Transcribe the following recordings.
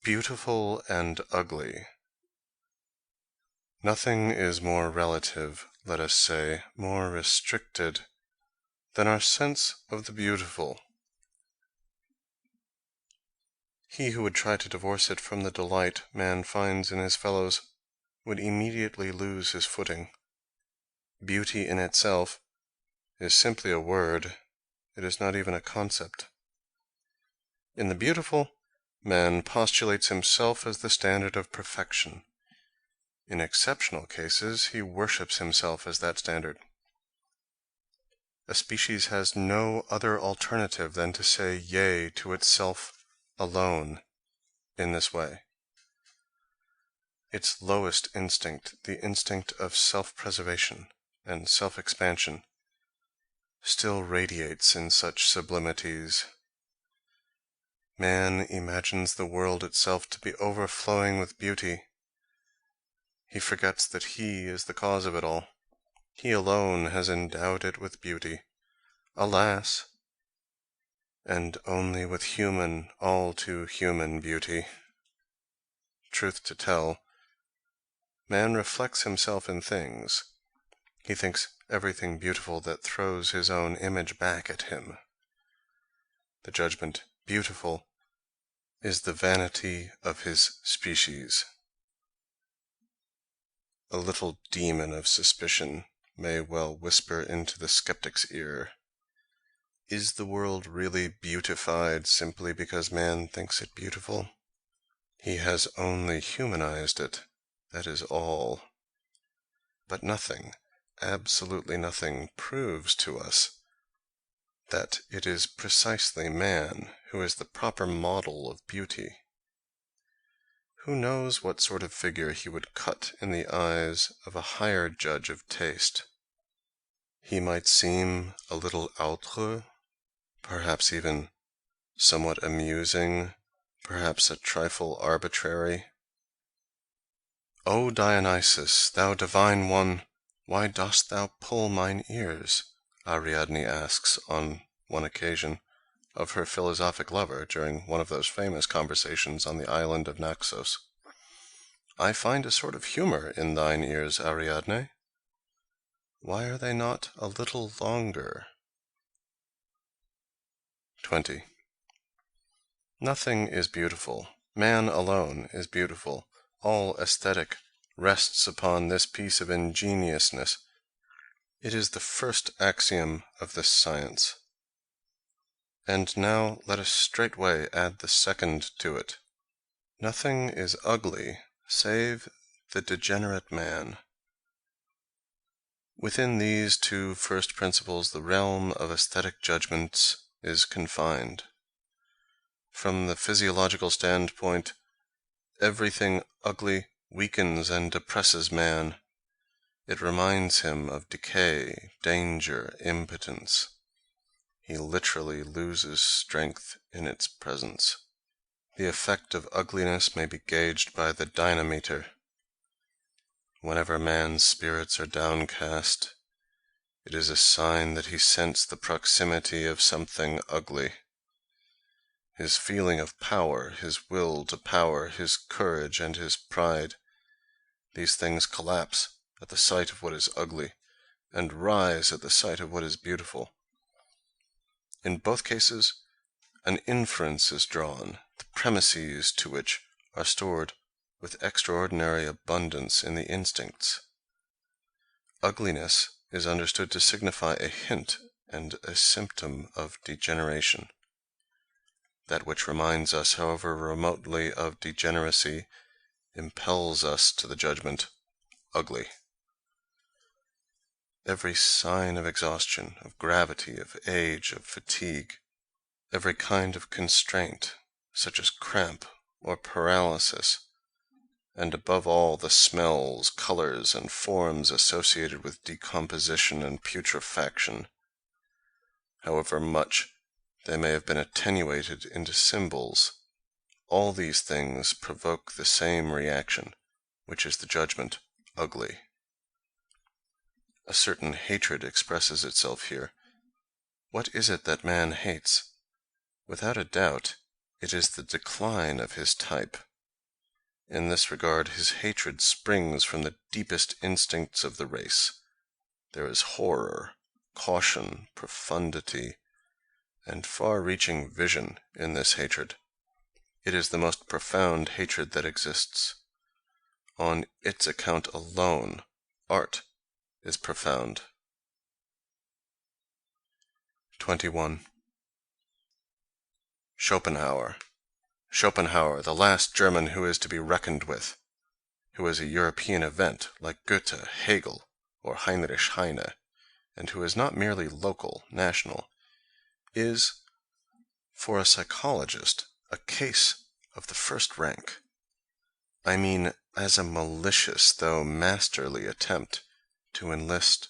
Beautiful and ugly. Nothing is more relative, let us say, more restricted, than our sense of the beautiful. He who would try to divorce it from the delight man finds in his fellows would immediately lose his footing. Beauty in itself is simply a word, it is not even a concept. In the beautiful, man postulates himself as the standard of perfection. In exceptional cases, he worships himself as that standard. A species has no other alternative than to say yea to itself alone in this way. Its lowest instinct, the instinct of self-preservation and self-expansion, still radiates in such sublimities. Man imagines the world itself to be overflowing with beauty. He forgets that he is the cause of it all. He alone has endowed it with beauty. Alas! And only with human, all too human beauty. Truth to tell, man reflects himself in things. He thinks everything beautiful that throws his own image back at him. The judgment beautiful is the vanity of his species. A little demon of suspicion may well whisper into the skeptic's ear, is the world really beautified simply because man thinks it beautiful? He has only humanized it, that is all. But nothing, absolutely nothing, proves to us that it is precisely man who is the proper model of beauty. Who knows what sort of figure he would cut in the eyes of a higher judge of taste? He might seem a little outre, perhaps even somewhat amusing, perhaps a trifle arbitrary. O Dionysus, thou divine one, why dost thou pull mine ears? Ariadne asks on one occasion of her philosophic lover during one of those famous conversations on the island of Naxos. I find a sort of humor in thine ears, Ariadne. Why are they not a little longer? 20. Nothing is beautiful. Man alone is beautiful. All aesthetic rests upon this piece of ingeniousness. It is the first axiom of this science. And now let us straightway add the second to it. Nothing is ugly save the degenerate man. Within these two first principles the realm of aesthetic judgments is confined. From the physiological standpoint, everything ugly weakens and depresses man. It reminds him of decay, danger, impotence. He literally loses strength in its presence. The effect of ugliness may be gauged by the dynameter. Whenever man's spirits are downcast, it is a sign that he scents the proximity of something ugly. His feeling of power, his will to power, his courage and his pride, these things collapse at the sight of what is ugly, and rise at the sight of what is beautiful. In both cases, an inference is drawn, the premises to which are stored with extraordinary abundance in the instincts. Ugliness is understood to signify a hint and a symptom of degeneration. That which reminds us, however remotely, of degeneracy impels us to the judgment ugly. Every sign of exhaustion, of gravity, of age, of fatigue, every kind of constraint, such as cramp or paralysis, and above all the smells, colors, and forms associated with decomposition and putrefaction, however much they may have been attenuated into symbols, all these things provoke the same reaction, which is the judgment ugly. A certain hatred expresses itself here. What is it that man hates? Without a doubt, it is the decline of his type, In this regard, his hatred springs from the deepest instincts of the race. There is horror, caution, profundity, and far-reaching vision in this hatred. It is the most profound hatred that exists. On its account alone, art is profound. 21. Schopenhauer, the last German who is to be reckoned with, who is a European event like Goethe, Hegel, or Heinrich Heine, and who is not merely local, national, is, for a psychologist, a case of the first rank. I mean, as a malicious though masterly attempt to enlist,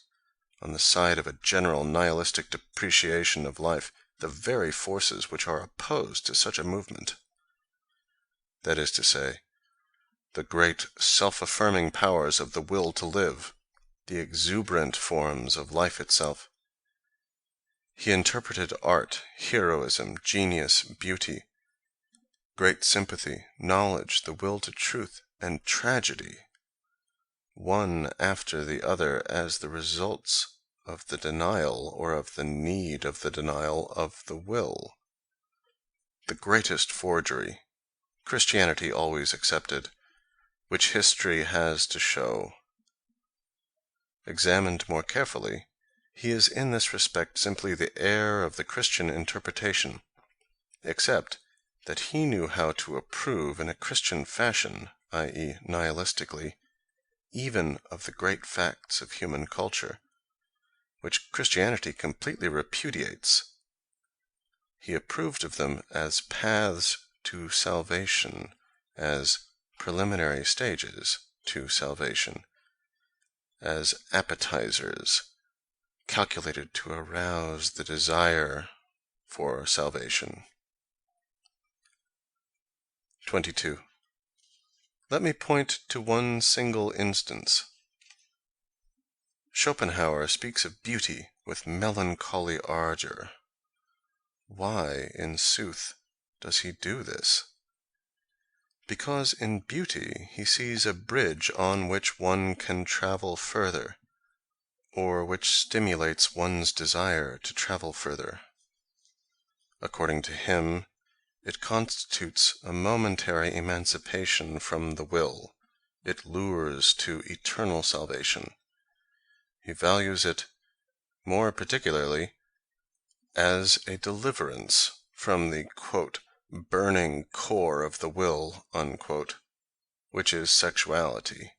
on the side of a general nihilistic depreciation of life, the very forces which are opposed to such a movement. That is to say, the great self-affirming powers of the will to live, the exuberant forms of life itself. He interpreted art, heroism, genius, beauty, great sympathy, knowledge, the will to truth, and tragedy, one after the other, as the results of the denial, or of the need of the denial, of the will. The greatest forgery, Christianity always accepted, which history has to show. Examined more carefully, he is in this respect simply the heir of the Christian interpretation, except that he knew how to approve in a Christian fashion, i.e., nihilistically, even of the great facts of human culture, which Christianity completely repudiates. He approved of them as paths to salvation, as preliminary stages to salvation, as appetizers calculated to arouse the desire for salvation. 22. Let me point to one single instance. Schopenhauer speaks of beauty with melancholy ardor. Why, in sooth, does he do this? Because in beauty he sees a bridge on which one can travel further, or which stimulates one's desire to travel further. According to him, it constitutes a momentary emancipation from the will. It lures to eternal salvation. He values it, more particularly, as a deliverance from the, quote, burning core of the will, unquote, which is sexuality.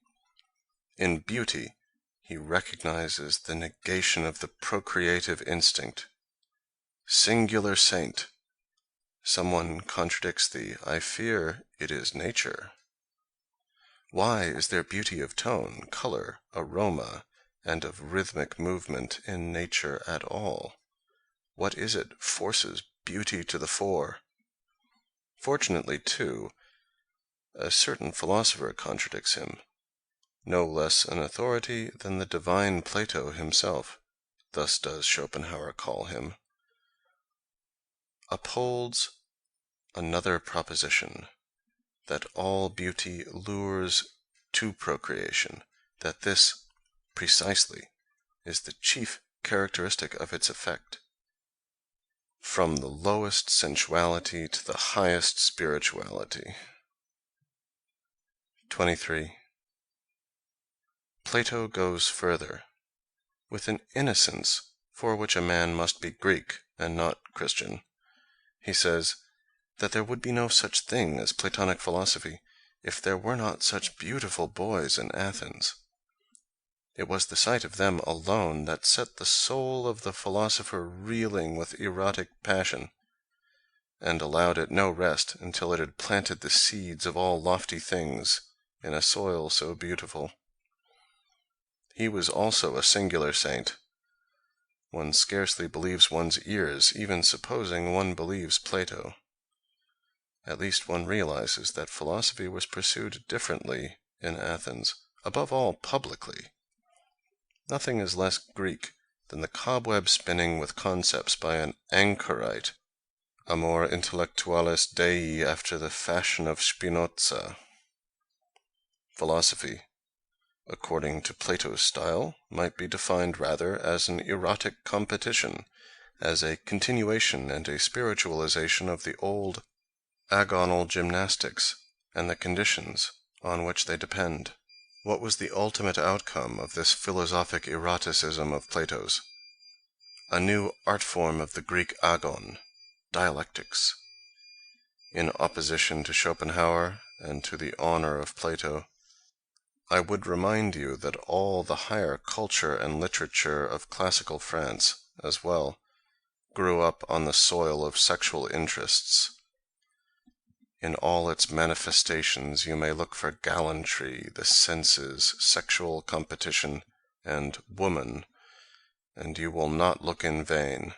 In beauty, he recognizes the negation of the procreative instinct. Singular saint! Someone contradicts thee. I fear it is nature. Why is there beauty of tone, color, aroma, and of rhythmic movement in nature at all? What is it forces beauty to the fore? Fortunately, too, a certain philosopher contradicts him, no less an authority than the divine Plato himself, thus does Schopenhauer call him, upholds another proposition, that all beauty lures to procreation, that this, precisely, is the chief characteristic of its effect. From the lowest sensuality to the highest spirituality. 23. Plato goes further, with an innocence for which a man must be Greek and not Christian. He says that there would be no such thing as Platonic philosophy if there were not such beautiful boys in Athens. It was the sight of them alone that set the soul of the philosopher reeling with erotic passion, and allowed it no rest until it had planted the seeds of all lofty things in a soil so beautiful. He was also a singular saint. One scarcely believes one's ears, even supposing one believes Plato. At least one realizes that philosophy was pursued differently in Athens, above all publicly. Nothing is less Greek than the cobweb spinning with concepts by an anchorite, amor intellectualis Dei after the fashion of Spinoza. Philosophy, according to Plato's style, might be defined rather as an erotic competition, as a continuation and a spiritualization of the old agonal gymnastics and the conditions on which they depend. What was the ultimate outcome of this philosophic eroticism of Plato's? A new art form of the Greek agon, dialectics. In opposition to Schopenhauer and to the honor of Plato, I would remind you that all the higher culture and literature of classical France, as well, grew up on the soil of sexual interests. In all its manifestations you may look for gallantry, the senses, sexual competition, and woman, and you will not look in vain.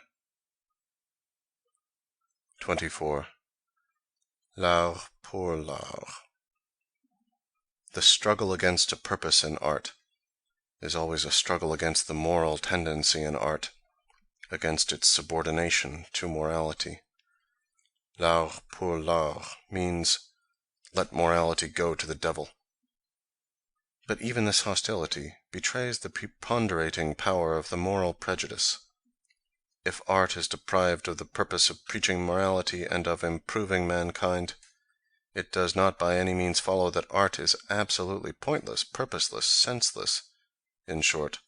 24. L'art pour l'art. The struggle against a purpose in art is always a struggle against the moral tendency in art, against its subordination to morality. L'art pour l'art means, let morality go to the devil. But even this hostility betrays the preponderating power of the moral prejudice. If art is deprived of the purpose of preaching morality and of improving mankind, it does not by any means follow that art is absolutely pointless, purposeless, senseless. In short,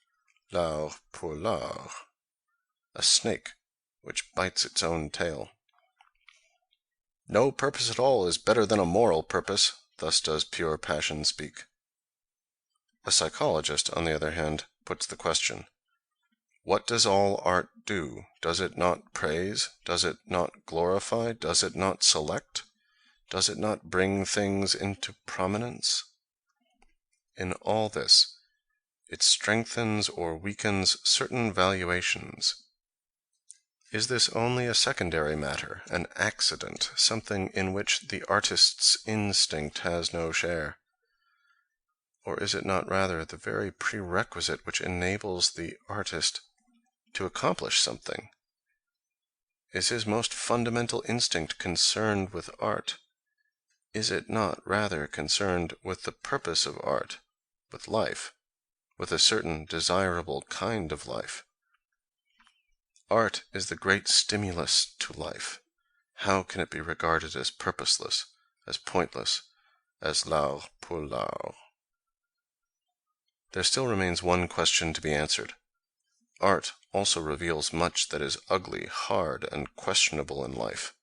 l'art pour l'art, a snake which bites its own tail. No purpose at all is better than a moral purpose, thus does pure passion speak. A psychologist, on the other hand, puts the question, what does all art do? Does it not praise? Does it not glorify? Does it not select? Does it not bring things into prominence? In all this, it strengthens or weakens certain valuations. Is this only a secondary matter, an accident, something in which the artist's instinct has no share? Or is it not rather the very prerequisite which enables the artist to accomplish something? Is his most fundamental instinct concerned with art? Is it not rather concerned with the purpose of art, with life, with a certain desirable kind of life? Art is the great stimulus to life. How can it be regarded as purposeless, as pointless, as l'art pour l'art? There still remains one question to be answered. Art also reveals much that is ugly, hard, and questionable in life.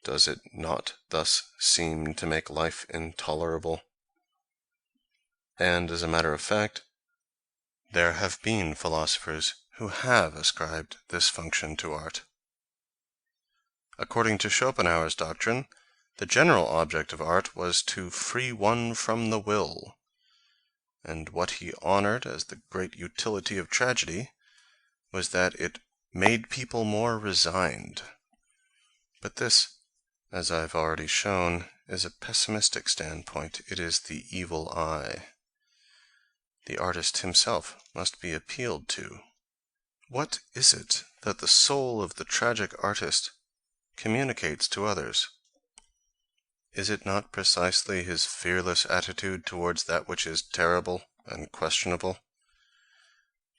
Does it not thus seem to make life intolerable? And, as a matter of fact, there have been philosophers who have ascribed this function to art. According to Schopenhauer's doctrine, the general object of art was to free one from the will, and what he honored as the great utility of tragedy was that it made people more resigned. But this, as I've already shown, is a pessimistic standpoint. It is the evil eye. The artist himself must be appealed to. What is it that the soul of the tragic artist communicates to others? Is it not precisely his fearless attitude towards that which is terrible and questionable?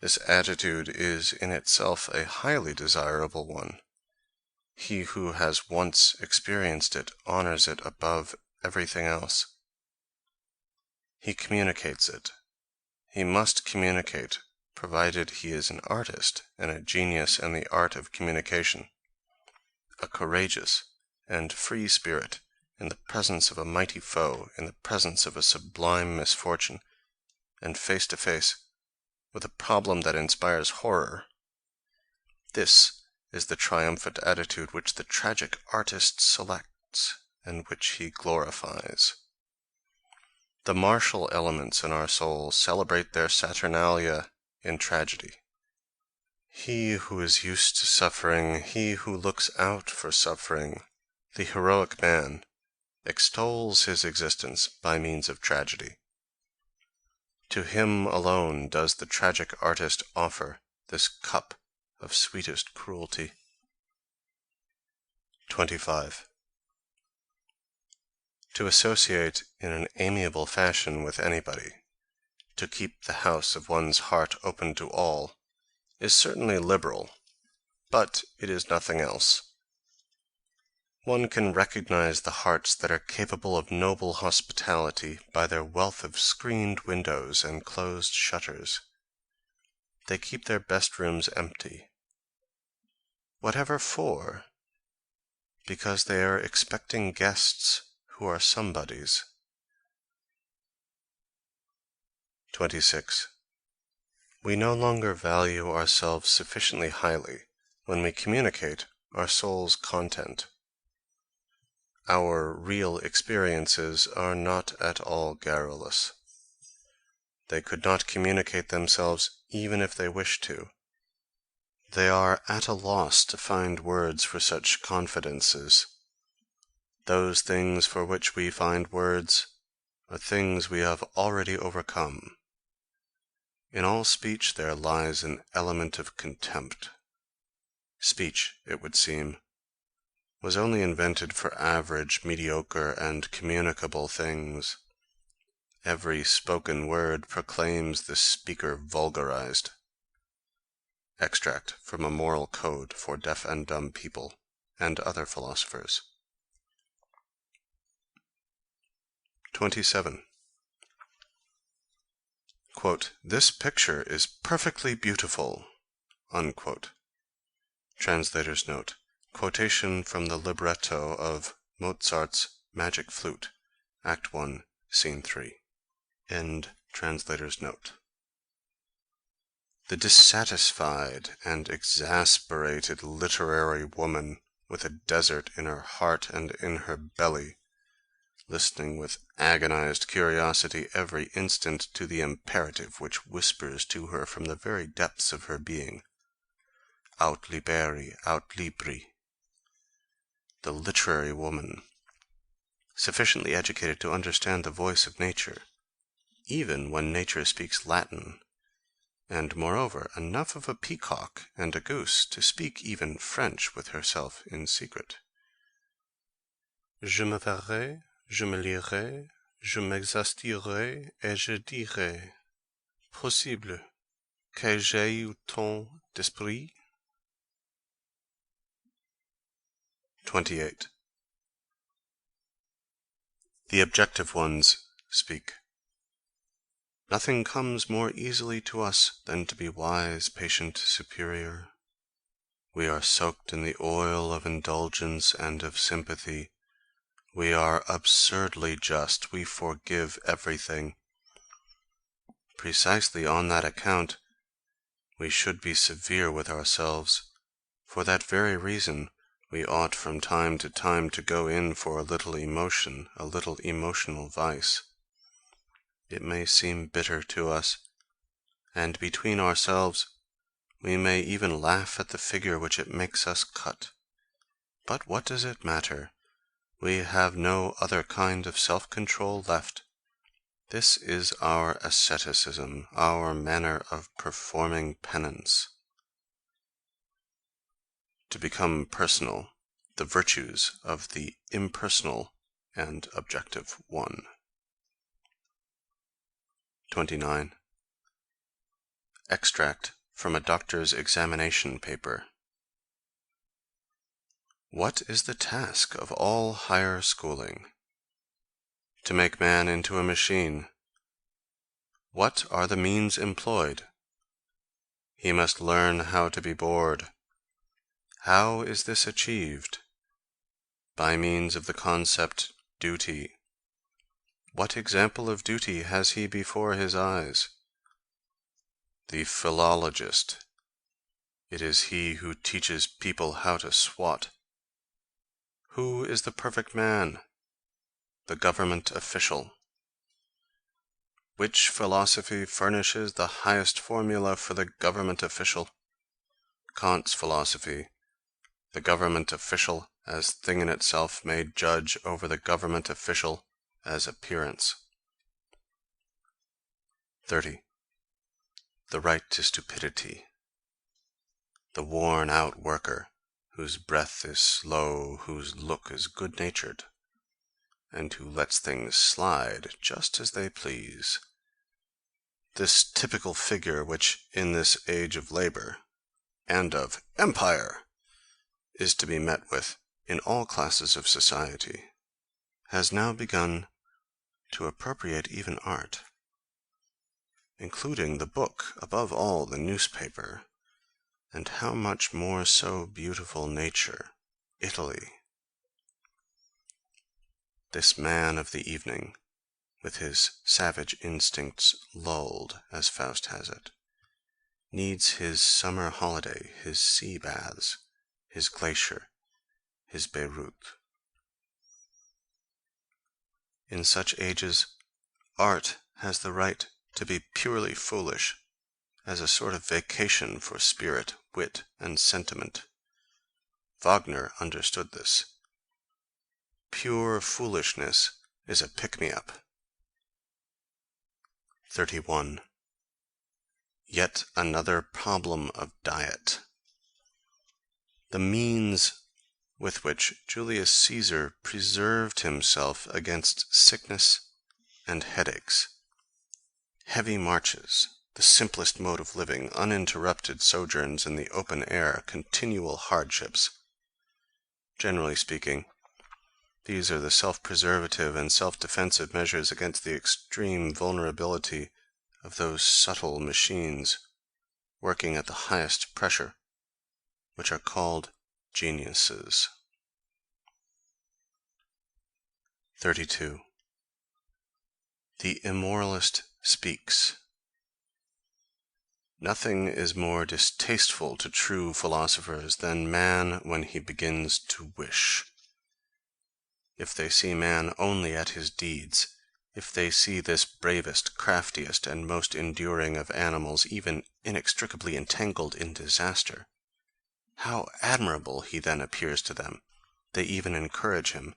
This attitude is in itself a highly desirable one. He who has once experienced it honors it above everything else. He communicates it. He must communicate, provided he is an artist and a genius in the art of communication, a courageous and free spirit in the presence of a mighty foe, in the presence of a sublime misfortune, and face to face with a problem that inspires horror. This is the triumphant attitude which the tragic artist selects, and which he glorifies. The martial elements in our soul celebrate their Saturnalia in tragedy. He who is used to suffering, he who looks out for suffering, the heroic man, extols his existence by means of tragedy. To him alone does the tragic artist offer this cup of sweetest cruelty. 25. To associate in an amiable fashion with anybody, to keep the house of one's heart open to all, is certainly liberal, but it is nothing else. One can recognize the hearts that are capable of noble hospitality by their wealth of screened windows and closed shutters. They keep their best rooms empty. Whatever for? Because they are expecting guests who are somebodies. 26. We no longer value ourselves sufficiently highly when we communicate our soul's content. Our real experiences are not at all garrulous. They could not communicate themselves even if they wished to. They are at a loss to find words for such confidences. Those things for which we find words are things we have already overcome. In all speech there lies an element of contempt. Speech, it would seem, was only invented for average, mediocre, and communicable things. Every spoken word proclaims the speaker vulgarized. Extract from a moral code for deaf and dumb people, and other philosophers. 27. Quote, "This picture is perfectly beautiful," unquote. Translator's note. Quotation from the libretto of Mozart's Magic Flute, Act 1, Scene 3. End translator's note. The dissatisfied and exasperated literary woman with a desert in her heart and in her belly, listening with agonized curiosity every instant to the imperative which whispers to her from the very depths of her being, aut liberi, aut libri. The literary woman, sufficiently educated to understand the voice of nature, even when nature speaks Latin, and moreover enough of a peacock and a goose to speak even French with herself in secret. Je me verrai, je me lirai, je m'exastirai, et je dirai, possible que j'aie eu tant d'esprit? 28. The objective ones speak. Nothing comes more easily to us than to be wise, patient, superior. We are soaked in the oil of indulgence and of sympathy. We are absurdly just. We forgive everything. Precisely on that account, we should be severe with ourselves. For that very reason, we ought from time to go in for a little emotion, a little emotional vice. It may seem bitter to us, and between ourselves we may even laugh at the figure which it makes us cut. But what does it matter? We have no other kind of self-control left. This is our asceticism, our manner of performing penance. To become personal, the virtues of the impersonal and objective one. 29. Extract from a doctor's examination paper. What is the task of all higher schooling? To make man into a machine. What are the means employed? He must learn how to be bored. How is this achieved? By means of the concept duty. What example of duty has he before his eyes? The philologist. It is he who teaches people how to swat. Who is the perfect man? The government official. Which philosophy furnishes the highest formula for the government official? Kant's philosophy. The government official as thing in itself made judge over the government official as appearance. 30. The right to stupidity. The worn-out worker, whose breath is slow, whose look is good-natured, and who lets things slide just as they please. This typical figure, which in this age of labor and of empire is to be met with in all classes of society, has now begun to appropriate even art, including the book, above all the newspaper, and how much more so beautiful nature, Italy. This man of the evening, with his savage instincts lulled, as Faust has it, needs his summer holiday, his sea baths, his glacier, his Beirut. In such ages, art has the right to be purely foolish, as a sort of vacation for spirit, wit, and sentiment. Wagner understood this. Pure foolishness is a pick-me-up. 31. Yet another problem of diet. The means with which Julius Caesar preserved himself against sickness and headaches, heavy marches, the simplest mode of living, uninterrupted sojourns in the open air, continual hardships. Generally speaking, these are the self-preservative and self-defensive measures against the extreme vulnerability of those subtle machines working at the highest pressure, which are called geniuses. 32. The immoralist speaks. Nothing is more distasteful to true philosophers than man when he begins to wish. If they see man only at his deeds, if they see this bravest, craftiest, and most enduring of animals even inextricably entangled in disaster, how admirable he then appears to them! They even encourage him.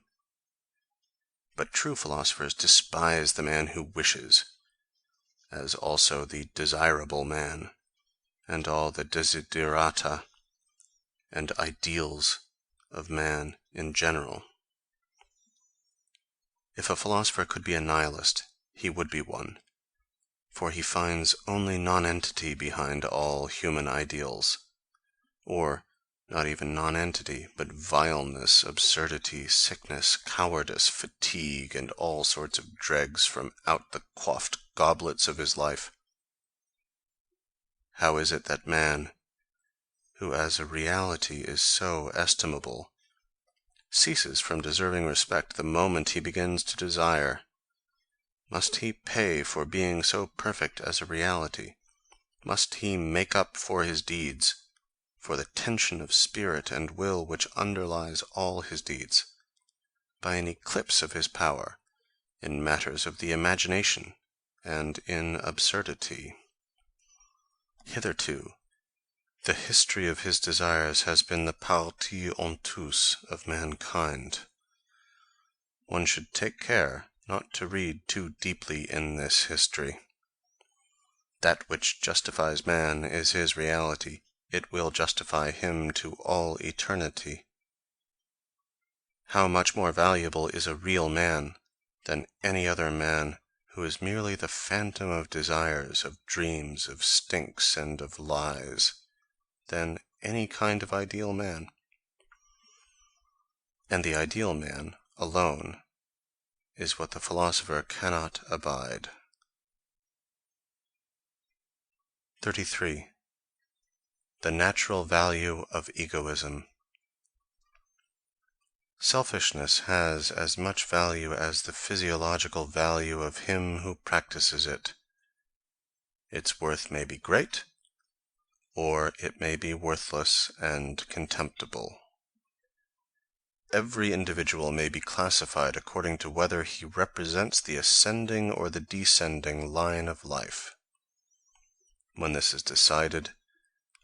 But true philosophers despise the man who wishes, as also the desirable man, and all the desiderata and ideals of man in general. If a philosopher could be a nihilist, he would be one, for he finds only nonentity behind all human ideals, or not even nonentity, but vileness, absurdity, sickness, cowardice, fatigue, and all sorts of dregs from out the quaffed goblets of his life. How is it that man, who as a reality is so estimable, ceases from deserving respect the moment he begins to desire? Must he pay for being so perfect as a reality? Must he make up for his deeds, for the tension of spirit and will which underlies all his deeds, by an eclipse of his power in matters of the imagination and in absurdity? Hitherto, the history of his desires has been the partie honteuse of mankind. One should take care not to read too deeply in this history. That which justifies man is his reality. It will justify him to all eternity. How much more valuable is a real man than any other man who is merely the phantom of desires, of dreams, of stinks, and of lies, than any kind of ideal man. And the ideal man alone is what the philosopher cannot abide. 33. The natural value of egoism. Selfishness has as much value as the physiological value of him who practices it. Its worth may be great, or it may be worthless and contemptible. Every individual may be classified according to whether he represents the ascending or the descending line of life. When this is decided,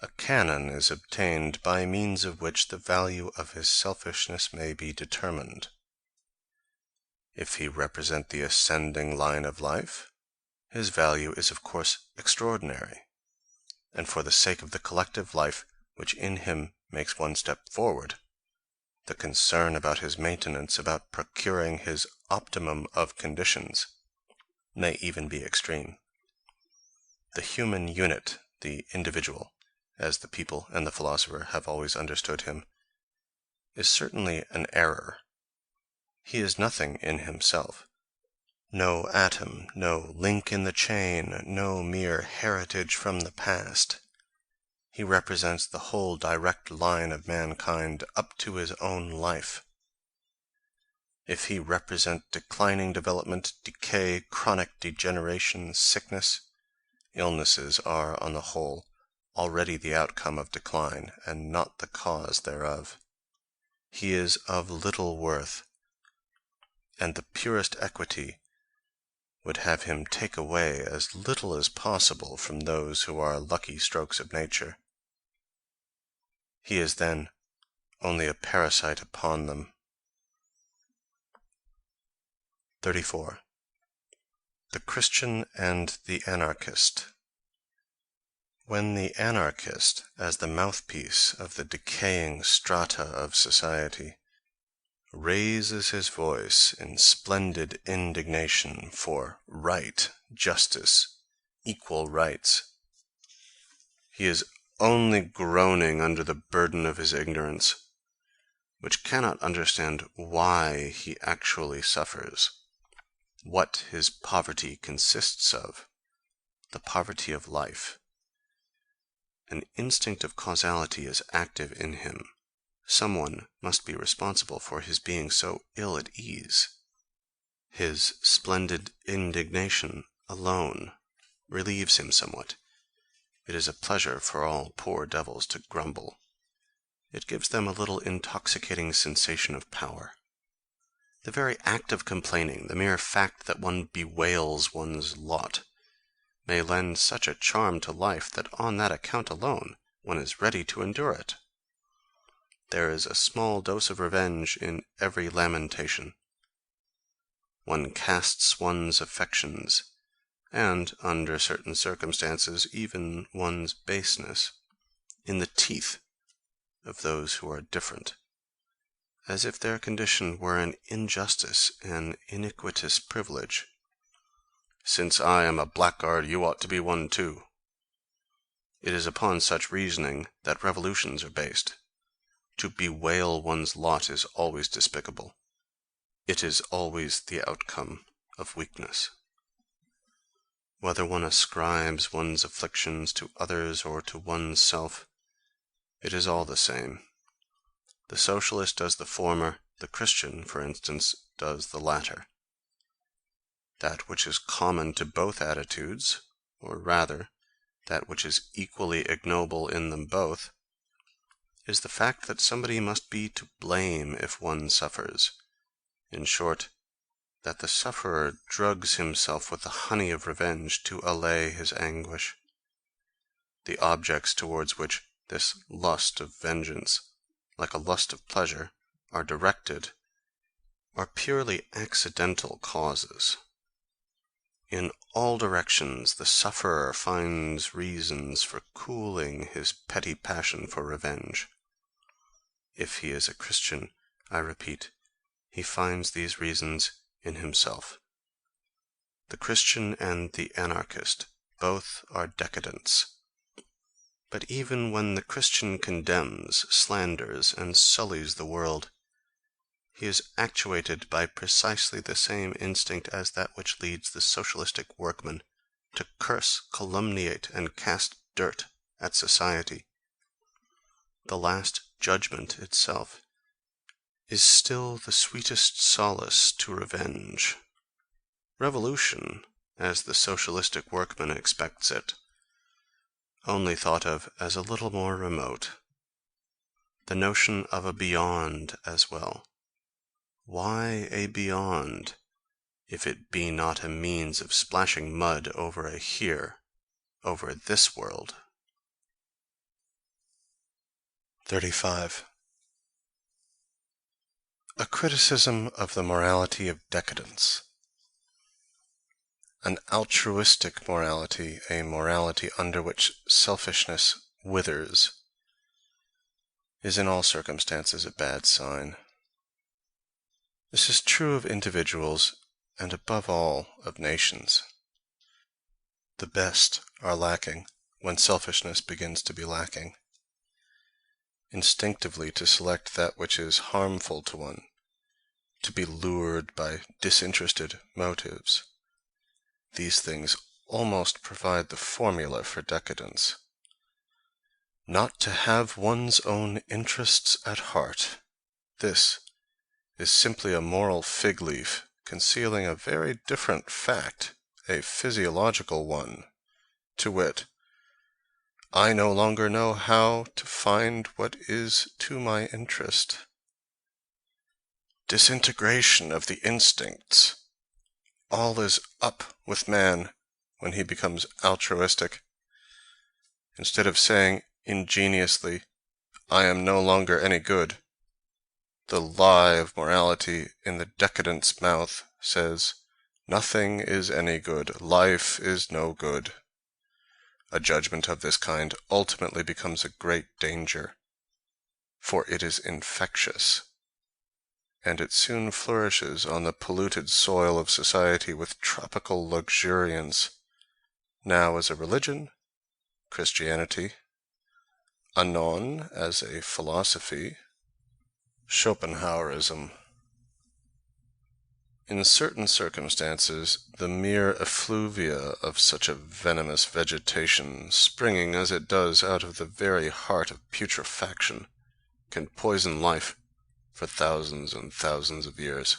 a canon is obtained by means of which the value of his selfishness may be determined. If he represent the ascending line of life, his value is of course extraordinary, and for the sake of the collective life which in him makes one step forward, the concern about his maintenance, about procuring his optimum of conditions, may even be extreme. The human unit, the individual, as the people and the philosopher have always understood him, is certainly an error. He is nothing in himself, no atom, no link in the chain, no mere heritage from the past. He represents the whole direct line of mankind up to his own life. If he represent declining development, decay, chronic degeneration, sickness, illnesses are, on the whole, already the outcome of decline, and not the cause thereof. He is of little worth, and the purest equity would have him take away as little as possible from those who are lucky strokes of nature. He is then only a parasite upon them. 34. The Christian and the Anarchist. When the anarchist, as the mouthpiece of the decaying strata of society, raises his voice in splendid indignation for right, justice, equal rights, he is only groaning under the burden of his ignorance, which cannot understand why he actually suffers, what his poverty consists of, the poverty of life. An instinct of causality is active in him. Someone must be responsible for his being so ill at ease. His splendid indignation alone relieves him somewhat. It is a pleasure for all poor devils to grumble. It gives them a little intoxicating sensation of power. The very act of complaining, the mere fact that one bewails one's lot, may lend such a charm to life that on that account alone one is ready to endure it. There is a small dose of revenge in every lamentation. One casts one's affections, and, under certain circumstances, even one's baseness, in the teeth of those who are different, as if their condition were an injustice, an iniquitous privilege. Since I am a blackguard, you ought to be one too. It is upon such reasoning that revolutions are based. To bewail one's lot is always despicable. It is always the outcome of weakness. Whether one ascribes one's afflictions to others or to one's self, it is all the same. The socialist does the former, the Christian, for instance, does the latter. That which is common to both attitudes, or rather, that which is equally ignoble in them both, is the fact that somebody must be to blame if one suffers. In short, that the sufferer drugs himself with the honey of revenge to allay his anguish. The objects towards which this lust of vengeance, like a lust of pleasure, are directed, are purely accidental causes. In all directions the sufferer finds reasons for cooling his petty passion for revenge. If he is a Christian, I repeat, he finds these reasons in himself. The Christian and the anarchist both are decadents. But even when the Christian condemns, slanders, and sullies the world, he is actuated by precisely the same instinct as that which leads the socialistic workman to curse, calumniate, and cast dirt at society. The last judgment itself is still the sweetest solace to revenge. Revolution, as the socialistic workman expects it, only thought of as a little more remote. The notion of a beyond as well. Why a beyond, if it be not a means of splashing mud over a here, over this world? 35. A criticism of the morality of decadence. An altruistic morality, a morality under which selfishness withers, is in all circumstances a bad sign. This is true of individuals, and above all of nations. The best are lacking when selfishness begins to be lacking. Instinctively to select that which is harmful to one, to be lured by disinterested motives, these things almost provide the formula for decadence. Not to have one's own interests at heart, this is simply a moral fig leaf concealing a very different fact, a physiological one, to wit, I no longer know how to find what is to my interest. Disintegration of the instincts. All is up with man when he becomes altruistic. Instead of saying ingeniously, I am no longer any good, the lie of morality in the decadent's mouth says, nothing is any good, life is no good. A judgment of this kind ultimately becomes a great danger, for it is infectious, and it soon flourishes on the polluted soil of society with tropical luxuriance, now as a religion, Christianity, anon as a philosophy, Schopenhauerism. In certain circumstances, the mere effluvia of such a venomous vegetation, springing as it does out of the very heart of putrefaction, can poison life for thousands and thousands of years.